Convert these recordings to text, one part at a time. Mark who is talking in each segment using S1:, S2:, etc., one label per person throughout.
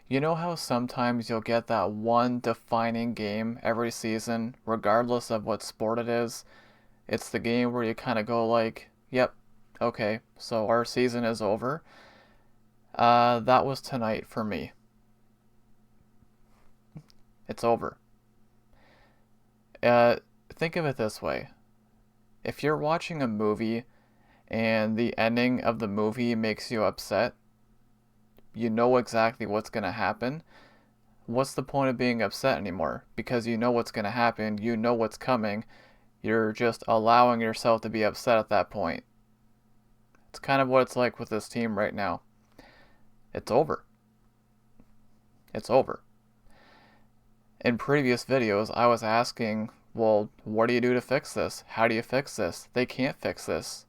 S1: You know how sometimes you'll get that one defining game every season, regardless of what sport it is? It's the game where you kind of go like, yep, okay, so our season is over. That was tonight for me. It's over. Uh, think of it this way. If you're watching a movie and the ending of the movie makes you upset, you know exactly what's going to happen. What's the point of being upset anymore? Because you know what's going to happen, you know what's coming, you're just allowing yourself to be upset at that point. It's kind of what it's like with this team right now. It's over. It's over. In previous videos, I was asking, well, what do you do to fix this? How do you fix this? They can't fix this.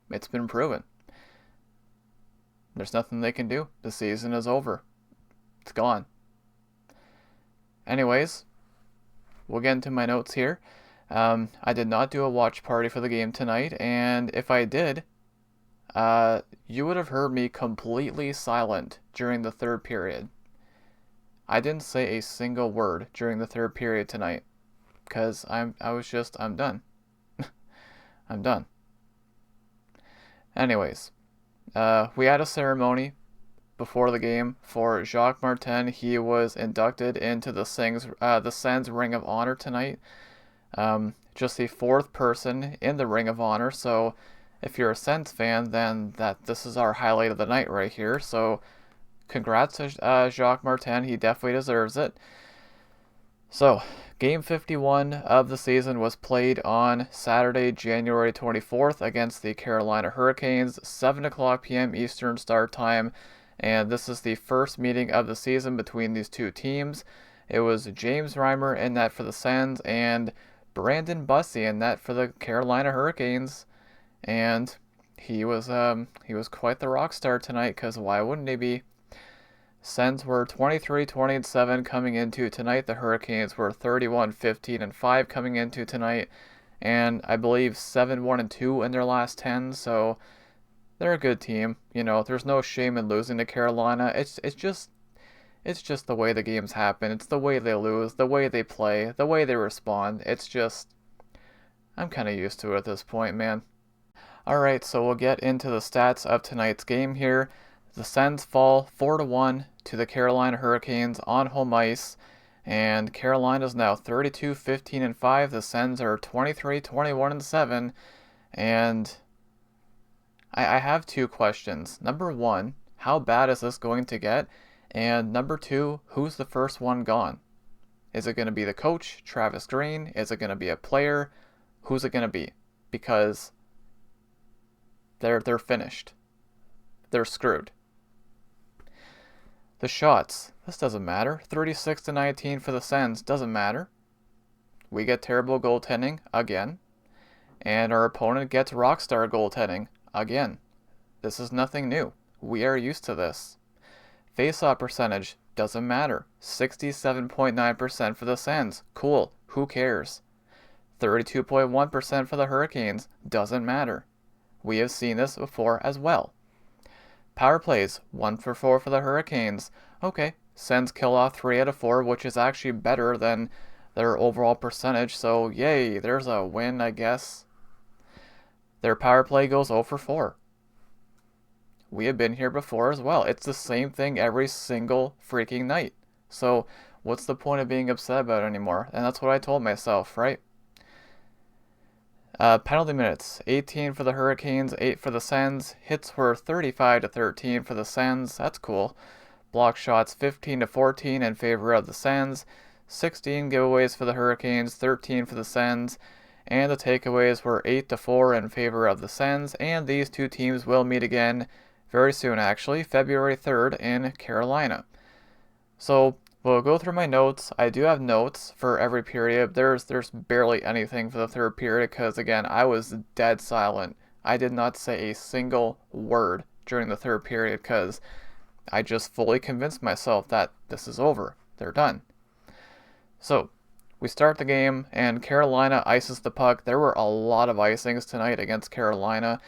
S1: It's been proven. There's nothing they can do. The season is over. It's gone. Anyways, we'll get into my notes here. I did not do a watch party for the game tonight, and if I did, you would have heard me completely silent during the third period. I didn't say a single word during the third period tonight, because I'm done. I'm done. Anyways, we had a ceremony before the game for Jacques Martin. He was inducted into the Sens Ring of Honor tonight. Just the fourth person in the Ring of Honor. So if you're a Sens fan, then this is our highlight of the night right here. So congrats to Jacques Martin. He definitely deserves it. So Game 51 of the season was played on Saturday, January 24th against the Carolina Hurricanes, 7 o'clock p.m. Eastern Start Time. And this is the first meeting of the season between these two teams. It was James Reimer in net for the Sens and Brandon Bussi in net for the Carolina Hurricanes. And he was quite the rock star tonight, because why wouldn't he be? Sens were 23-20-7 coming into tonight. The Hurricanes were 31-15-5 coming into tonight, and I believe 7-1-2 in their last 10. So they're a good team. You know, there's no shame in losing to Carolina. It's just the way the games happen. It's the way they lose, the way they play, the way they respond. It's just I'm kind of used to it at this point, man. All right, so we'll get into the stats of tonight's game here. The Sens fall 4-1 to the Carolina Hurricanes on home ice, and Carolina's now 32-15-5. The Sens are 23-21-7, and I have two questions. Number one, how bad is this going to get? And number two, who's the first one gone? Is it going to be the coach, Travis Green? Is it going to be a player? Who's it going to be? Because they're finished. They're screwed. The shots, this doesn't matter. 36-19 for the Sens, doesn't matter. We get terrible goaltending again, and our opponent gets rockstar goaltending again. This is nothing new. We are used to this. Face-off percentage, doesn't matter. 67.9% for the Sens. Cool, who cares? 32.1% for the Hurricanes, doesn't matter. We have seen this before as well. Power plays, 1 for 4 for the Hurricanes. Okay, Sens kill off 3 out of 4, which is actually better than their overall percentage, so yay, there's a win, I guess. Their power play goes 0 for 4. We have been here before as well. It's the same thing every single freaking night. So what's the point of being upset about it anymore? And that's what I told myself, right? Penalty minutes, 18 for the Hurricanes, 8 for the Sens. Hits were 35-13 for the Sens. That's cool. Block shots, 15-14 in favor of the Sens. 16 giveaways for the Hurricanes, 13 for the Sens. And the takeaways were 8-4 in favor of the Sens. And these two teams will meet again very soon, actually, February 3rd in Carolina. So we'll go through my notes. I do have notes for every period. There's barely anything for the third period because, again, I was dead silent. I did not say a single word during the third period because I just fully convinced myself that this is over. They're done. So we start the game, and Carolina ices the puck. There were a lot of icings tonight against Carolina.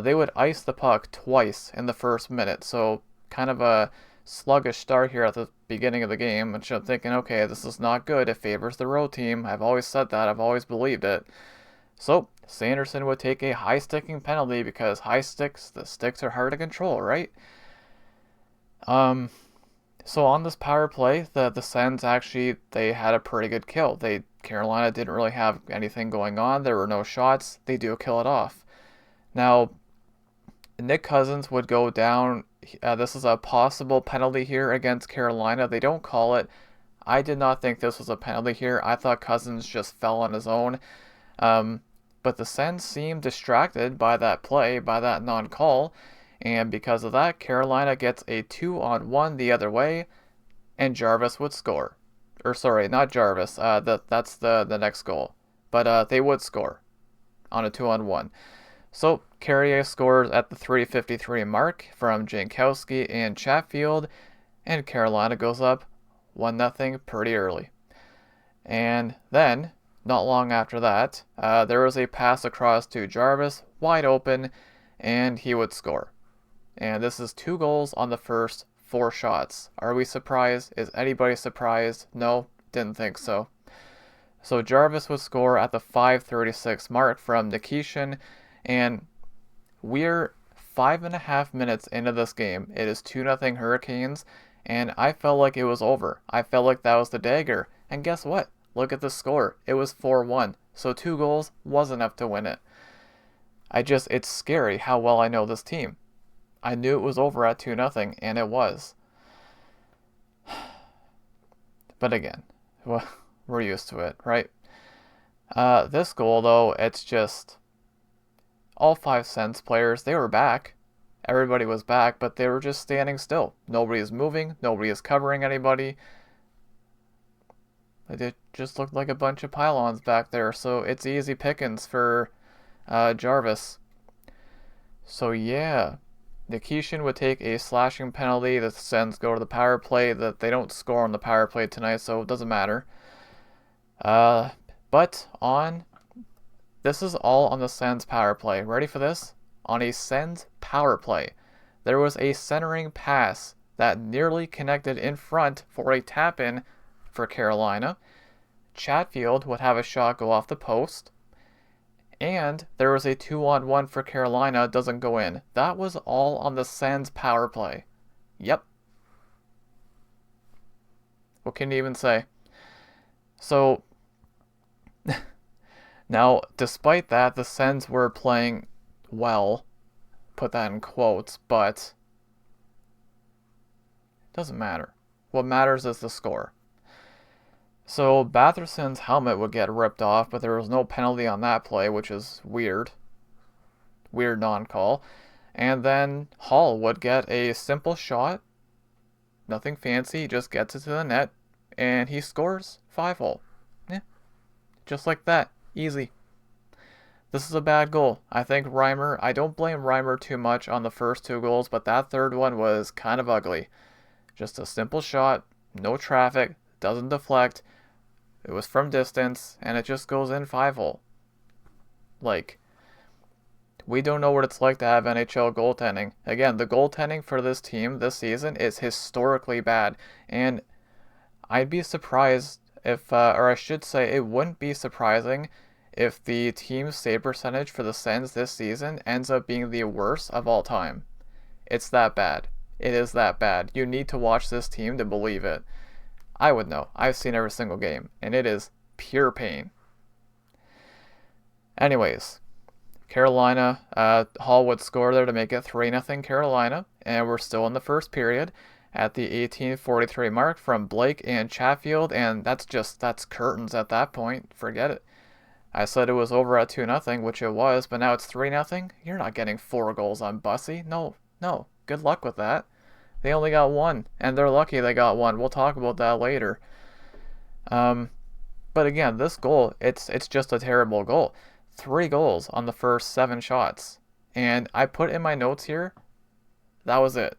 S1: They would ice the puck twice in the first minute, so kind of a sluggish start here at the beginning of the game, which I'm thinking, okay, this is not good. It favors the road team. I've always said that. I've always believed it. So Sanderson would take a high sticking penalty because high sticks, the sticks are hard to control, right? So on this power play, the Sens actually, they had a pretty good kill. Carolina didn't really have anything going on. There were no shots. They do kill it off. Now, Nick Cousins would go down. This is a possible penalty here against Carolina. They don't call it. I did not think this was a penalty here. I thought Cousins just fell on his own. But the Sens seemed distracted by that play, by that non-call. And because of that, Carolina gets a 2-on-1 the other way, and Jarvis would score. Or sorry, not Jarvis. That's the next goal. But they would score on a 2-on-1. So Carrier scores at the 3:53 mark from Jankowski and Chatfield, and Carolina goes up 1-0 pretty early. And then, not long after that, there was a pass across to Jarvis, wide open, and he would score. And this is 2 goals on the first 4 shots. Are we surprised? Is anybody surprised? No, didn't think so. So Jarvis would score at the 5:36 mark from Nikishin, and we're 5.5 minutes into this game. It is 2-0 Hurricanes, and I felt like it was over. I felt like that was the dagger. And guess what? Look at the score. It was 4-1. So 2 goals was enough to win it. It's scary how well I know this team. I knew it was over at 2-0, and it was. But again, we're used to it, right? This goal, though, it's just all 5 Sens players, they were back. Everybody was back, but they were just standing still. Nobody is moving. Nobody is covering anybody. It just looked like a bunch of pylons back there, so it's easy pickings for Jarvis. So yeah, Nikishin would take a slashing penalty. The Sens go to the power play. That they don't score on the power play tonight, so it doesn't matter. But this is all on the Sens power play. Ready for this? On a Sens power play, there was a centering pass that nearly connected in front for a tap-in for Carolina. Chatfield would have a shot go off the post. And there was a 2-on-1 for Carolina, doesn't go in. That was all on the Sens power play. Yep. What can you even say? So, now, despite that, the Sens were playing well. Put that in quotes, but it doesn't matter. What matters is the score. So Batherson's helmet would get ripped off, but there was no penalty on that play, which is weird. Weird non-call. And then Hall would get a simple shot. Nothing fancy, he just gets it to the net. And he scores 5-0. Yeah. Just like that. Easy. This is a bad goal. I think I don't blame Reimer too much on the first 2 goals, but that third one was kind of ugly. Just a simple shot, no traffic, doesn't deflect. It was from distance, and it just goes in 5-0. Like, we don't know what it's like to have NHL goaltending. Again, the goaltending for this team this season is historically bad, and I'd be surprised if, or I should say, it wouldn't be surprising if the team's save percentage for the Sens this season ends up being the worst of all time. It's that bad. It is that bad. You need to watch this team to believe it. I would know. I've seen every single game, and it is pure pain. Anyways, Carolina, Hall would score there to make it 3-0 Carolina, and we're still in the first period at the 18:43 mark from Blake and Chatfield, and that's curtains at that point. Forget it. I said it was over at 2-0, which it was, but now it's 3-0. You're not getting 4 goals on Bussy. No. Good luck with that. They only got 1, and they're lucky they got 1. We'll talk about that later. But again, this goal, it's just a terrible goal. 3 goals on the first 7 shots. And I put in my notes here, that was it.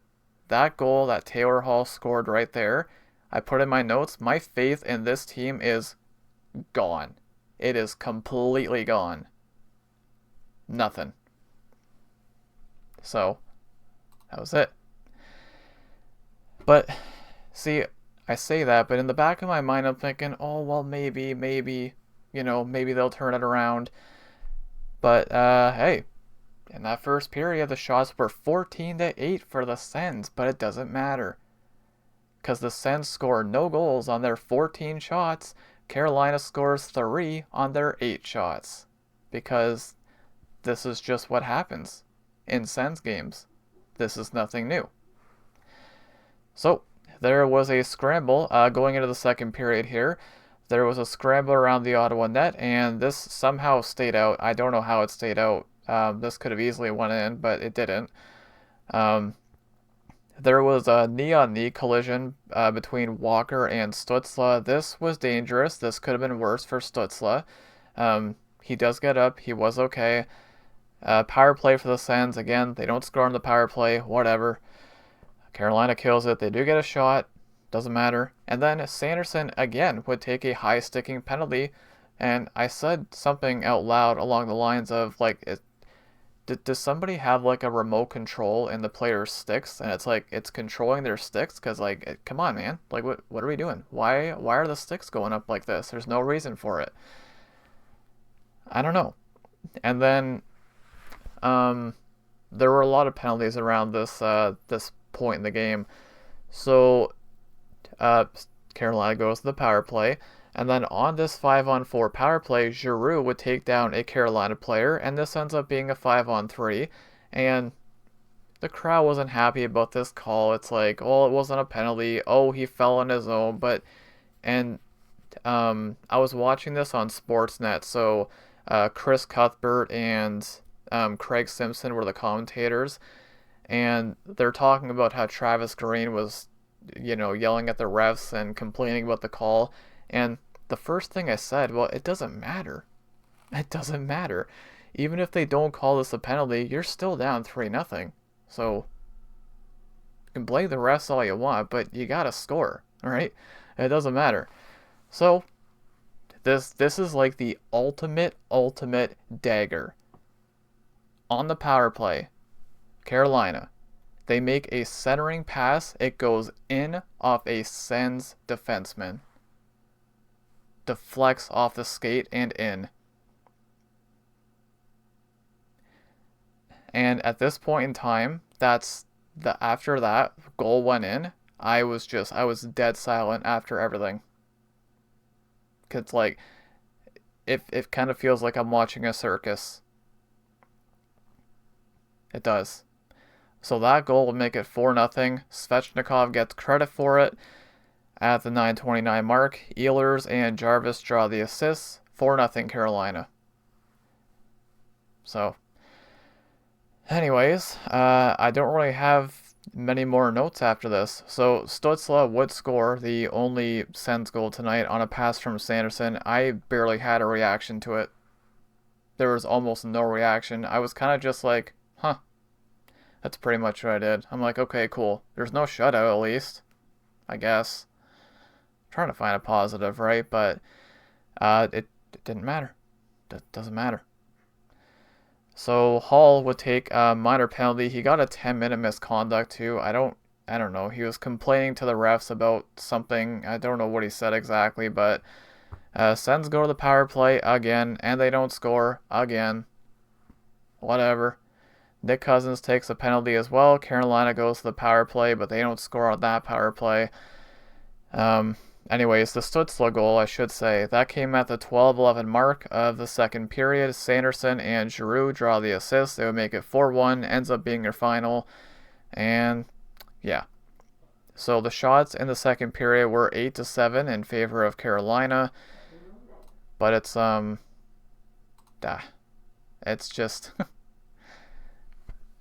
S1: That goal that Taylor Hall scored right there, I put in my notes, my faith in this team is gone. It is completely gone. Nothing. So, that was it. But see, I say that, but in the back of my mind, I'm thinking, oh well, maybe, maybe they'll turn it around. But hey, in that first period, the shots were 14-8 for the Sens, but it doesn't matter because the Sens scored no goals on their 14 shots. Carolina scores 3 on their 8 shots because this is just what happens in Sens games. This is nothing new. So there was a scramble going into the second period here. There was a scramble around the Ottawa net, and this somehow stayed out. I don't know how it stayed out. This could have easily went in, but it didn't. Um, there was a knee-on-knee collision between Walker and Stützle. This was dangerous. This could have been worse for Stützle. He does get up. He was okay. Power play for the Sens. Again, they don't score on the power play. Whatever. Carolina kills it. They do get a shot. Doesn't matter. And then Sanderson again would take a high sticking penalty. And I said something out loud along the lines of like, does somebody have like a remote control in the player's sticks? And it's like it's controlling their sticks because like, come on, man. Like what are we doing? Why are the sticks going up like this? There's no reason for it. I don't know. And then there were a lot of penalties around this point in the game. So Carolina goes to the power play, and then on this 5-on-4 power play, Giroux would take down a Carolina player, and this ends up being a 5-on-3, and the crowd wasn't happy about this call. It's like, oh, it wasn't a penalty. Oh, he fell on his own. And I was watching this on Sportsnet, so Chris Cuthbert and Craig Simpson were the commentators, and they're talking about how Travis Green was yelling at the refs and complaining about the call. And the first thing I said, well, it doesn't matter. It doesn't matter. Even if they don't call this a penalty, you're still down 3-0. So you can blame the refs all you want, but you gotta score, all right? It doesn't matter. So this is like the ultimate dagger. On the power play, Carolina, they make a centering pass. It goes in off a Sens defenseman. Deflects off the skate and in. And at this point in time, after that goal went in, I was dead silent after everything. Cause like it kind of feels like I'm watching a circus. It does. So that goal would make it 4-0. Svechnikov gets credit for it at the 9:29 mark. Ehlers and Jarvis draw the assists. 4-0 Carolina. So, anyways, I don't really have many more notes after this. So Stützle would score the only Sens goal tonight on a pass from Sanderson. I barely had a reaction to it. There was almost no reaction. I was kind of just like, huh. That's pretty much what I did. I'm like, okay, cool. There's no shutout, at least. I guess. I'm trying to find a positive, right? But it didn't matter. It doesn't matter. So Hall would take a minor penalty. He got a 10-minute misconduct, too. I don't know. He was complaining to the refs about something. I don't know what he said exactly, but Sens go to the power play again, and they don't score again. Whatever. Nick Cousins takes a penalty as well. Carolina goes to the power play, but they don't score on that power play. Anyways, the Stützle goal, I should say, that came at the 12:11 mark of the second period. Sanderson and Giroux draw the assist. They would make it 4-1, ends up being their final. And, yeah. So the shots in the second period were 8-7 in favor of Carolina. But it's just...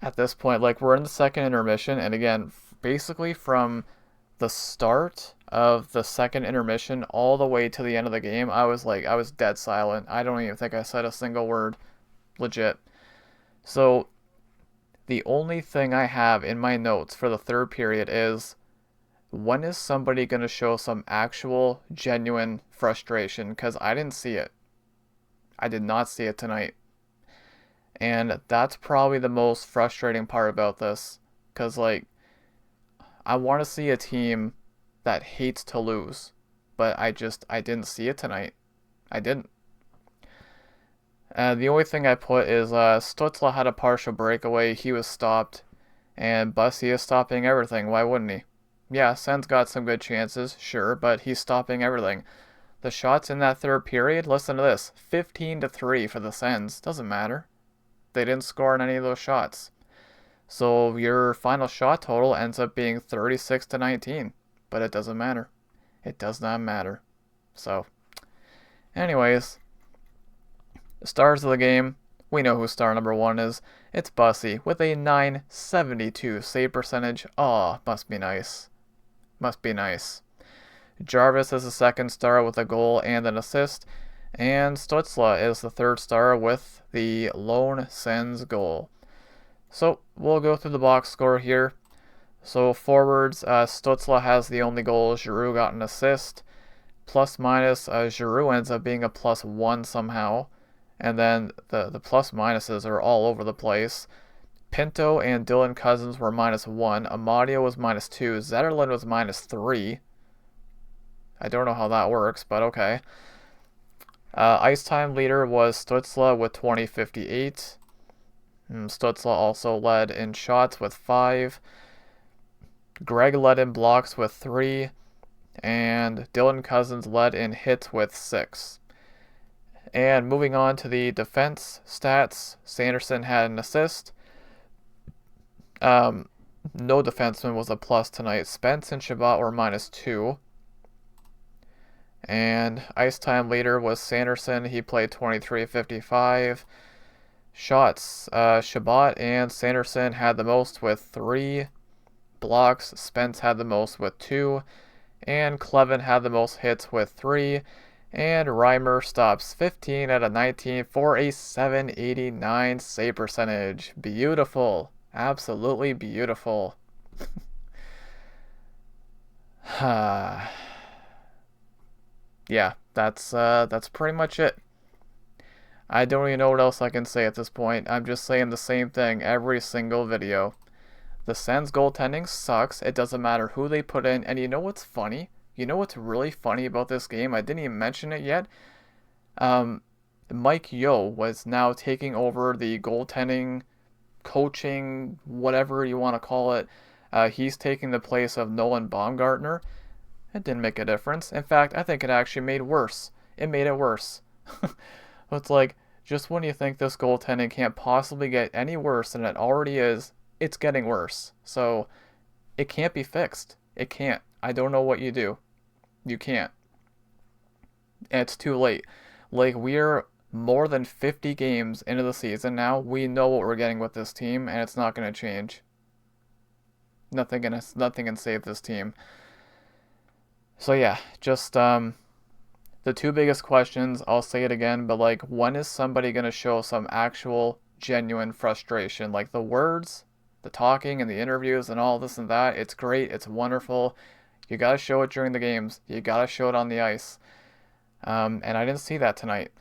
S1: At this point, like, we're in the second intermission, and again, basically from the start of the second intermission all the way to the end of the game, I was dead silent. I don't even think I said a single word. Legit. So, the only thing I have in my notes for the third period is, when is somebody going to show some actual, genuine frustration? Because I didn't see it. I did not see it tonight. And that's probably the most frustrating part about this. Because, like, I want to see a team that hates to lose, but I didn't see it tonight. I didn't. The only thing I put is Stutzla had a partial breakaway. He was stopped, and Bussy is stopping everything. Why wouldn't he? Yeah, Sens got some good chances, sure, but he's stopping everything. The shots in that third period, listen to this, 15-3 for the Sens. Doesn't matter. They didn't score on any of those shots. So your final shot total ends up being 36-19, but it doesn't matter. It does not matter. So, anyways, the stars of the game, we know who star number one is. It's Bussy with a .972 save percentage. Aw, must be nice. Must be nice. Jarvis is the second star with a goal and an assist, and Stutzla is the third star with the lone Sens goal. So we'll go through the box score here. So forwards, Stutzla has the only goal. Giroux got an assist. Plus minus, Giroux ends up being a +1 somehow. And then the plus minuses are all over the place. Pinto and Dylan Cousins were -1. Amadio was -2. Zetterlund was -3. I don't know how that works, but okay. Ice time leader was Stutzla with 20.58. Stutzla also led in shots with 5. Greg led in blocks with 3. And Dylan Cousins led in hits with 6. And moving on to the defense stats, Sanderson had an assist. No defenseman was a plus tonight. Spence and Shabbat were -2. And ice time leader was Sanderson. He played 23.55. Shots, Shabbat and Sanderson had the most with 3. Blocks, Spence had the most with 2. And Clevin had the most hits with 3. And Reimer stops 15 out of 19 for a .789 save percentage. Beautiful. Absolutely beautiful. Yeah, that's pretty much it. I don't even know what else I can say at this point. I'm just saying the same thing every single video. The Sens goaltending sucks. It doesn't matter who they put in. And you know what's funny? You know what's really funny about this game? I didn't even mention it yet. Mike Yeo was now taking over the goaltending, coaching, whatever you want to call it. He's taking the place of Nolan Baumgartner. It didn't make a difference. In fact, I think it actually made worse. It made it worse. It's like, just when you think this goaltending can't possibly get any worse than it already is, it's getting worse. So, it can't be fixed. It can't. I don't know what you do. You can't. It's too late. Like, we're more than 50 games into the season now. We know what we're getting with this team, and it's not going to change. Nothing can save this team. So yeah, just the two biggest questions, I'll say it again, but like, when is somebody going to show some actual genuine frustration? Like, the words, the talking and the interviews and all this and that, it's great, it's wonderful. You got to show it during the games. You got to show it on the ice. And I didn't see that tonight.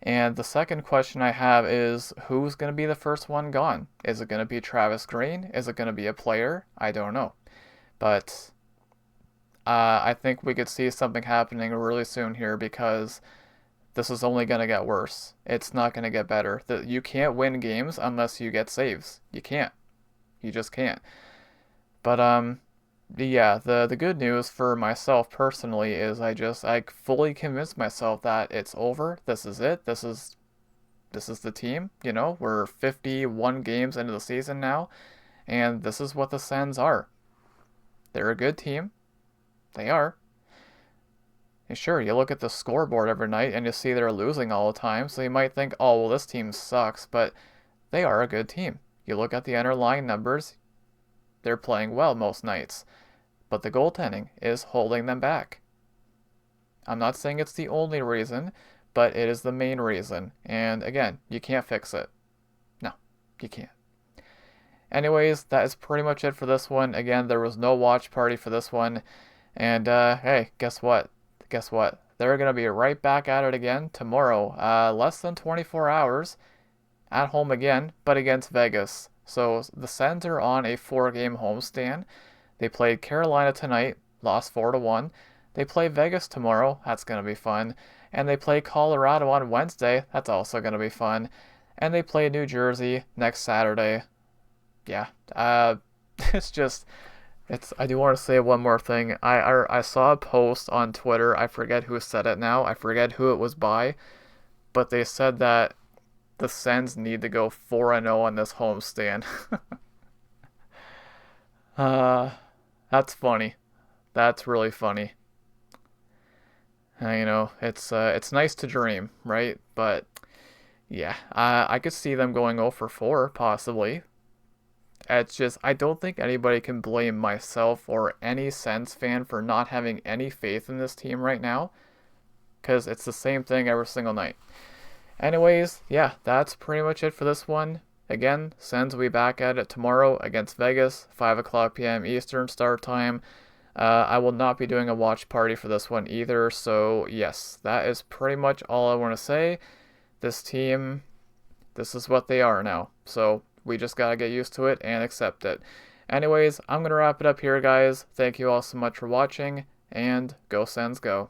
S1: And the second question I have is, who's going to be the first one gone? Is it going to be Travis Green? Is it going to be a player? I don't know. But I think we could see something happening really soon here, because this is only going to get worse. It's not going to get better. You can't win games unless you get saves. You can't. You just can't. But yeah, the good news for myself personally is I fully convinced myself that it's over. This is it. This is the team. You know, we're 51 games into the season now, and this is what the Sens are. They're a good team. They are. And sure, you look at the scoreboard every night and you see they're losing all the time, so you might think, oh, well, this team sucks, but they are a good team. You look at the underlying numbers, they're playing well most nights, but the goaltending is holding them back. I'm not saying it's the only reason, but it is the main reason, and again, you can't fix it. No, you can't. Anyways, that is pretty much it for this one. Again, there was no watch party for this one. And, hey, guess what? Guess what? They're going to be right back at it again tomorrow. Less than 24 hours. At home again, but against Vegas. So the Sens are on a 4-game homestand. They played Carolina tonight, lost 4-1. They play Vegas tomorrow, that's going to be fun. And they play Colorado on Wednesday, that's also going to be fun. And they play New Jersey next Saturday. Yeah, it's just, I do want to say one more thing. I saw a post on Twitter, I forget who said it now, I forget who it was by, but they said that the Sens need to go 4-0 on this homestand. uh, that's funny. That's really funny. It's nice to dream, right? But yeah, I could see them going 0 for 4 possibly. It's just I don't think anybody can blame myself or any Sens fan for not having any faith in this team right now, because it's the same thing every single night. Anyways, yeah, that's pretty much it for this one. Again, Sens will be back at it tomorrow against Vegas, 5 o'clock p.m. Eastern start time. I will not be doing a watch party for this one either, so yes, that is pretty much all I want to say. This team, this is what they are now, so we just gotta get used to it and accept it. Anyways, I'm gonna wrap it up here, guys. Thank you all so much for watching, and go Sens go.